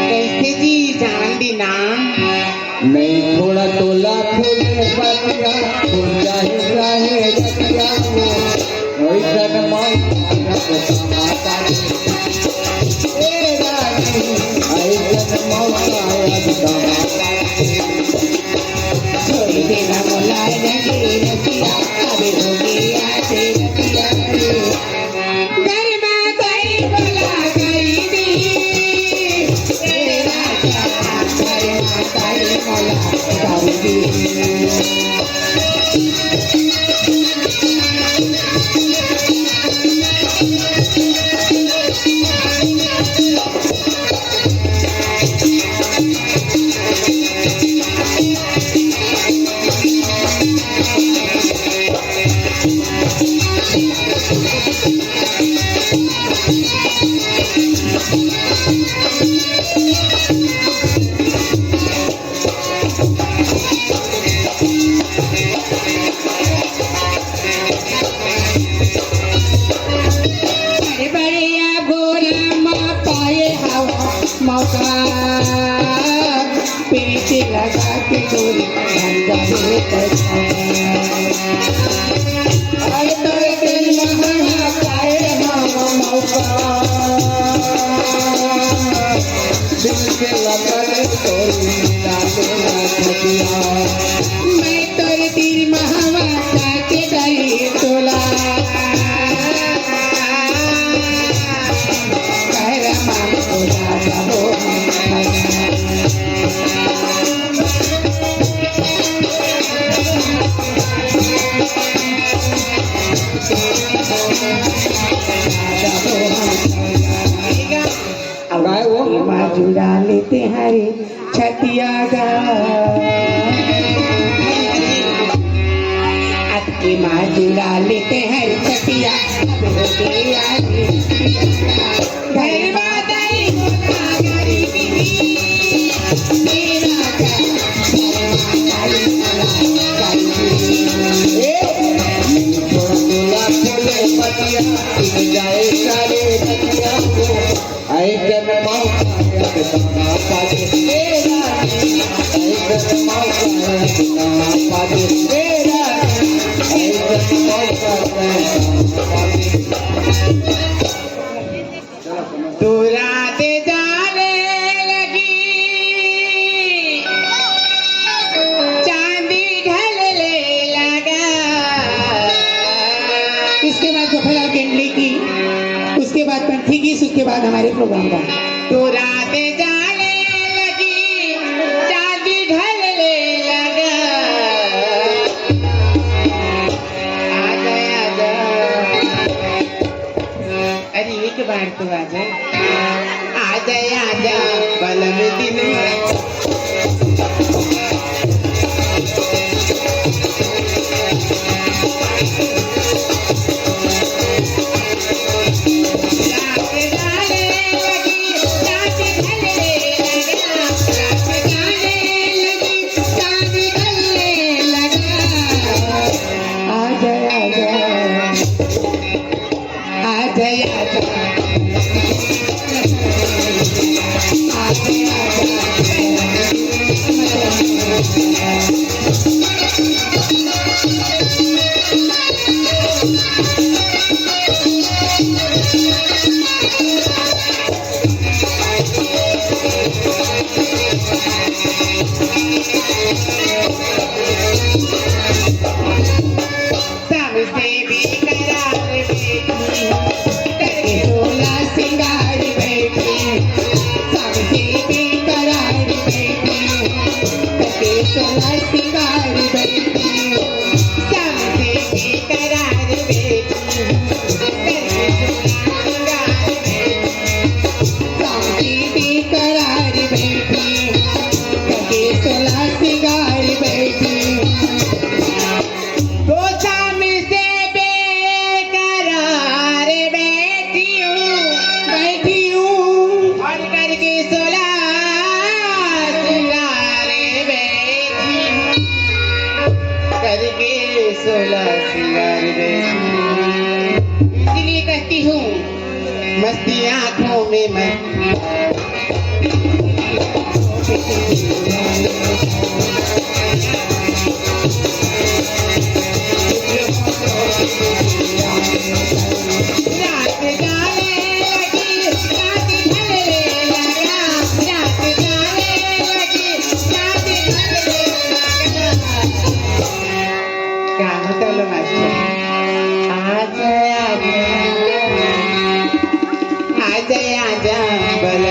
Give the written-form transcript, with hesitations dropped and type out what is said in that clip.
कैसे जी जान दी ना नहीं थोड़ा तोला फूले बतिया फूल चाहे चाहे रतिया को ओइसन मौका आता ए रानी ओइसन मौका आता छोड़ देना मोला लगे रतिया अबे हो गया ते रतिया घर में कोई बोला गई दी तेरा क्या करे माताई मोला गाऊंगी मौका पीछे लगा के डोरी अरे तोरे दिल महा पाए हम मौका दिल के लगन तोरी डाले ना खटिया मैं तोरे दिल महा के गई तोला माजुरा लेते हरे छतिया गा अक्के माजुरा लेते हैं छतिया घर बादाई गरीबी मेरा जाए सारे रतिया को ऐसन मौका पादे तेरा ऐसन मौका पादे तेरा ऐसन मौका पादे तू रात जाने लगी चांदी ढलने लगा इसके बाद जफला केंडली की उसके बाद पंथी की उसके बाद हमारे प्रोग्राम का तो रात जाने लगी चांदी ढलने लगा आ गया अरे एक बार तो आ जा बलम दिन आ में मैं रात जाने लगी रात ढलने लगा रात जाने लगी रात ढलने लगा काय म्हटलं मास्टर आज आजा बल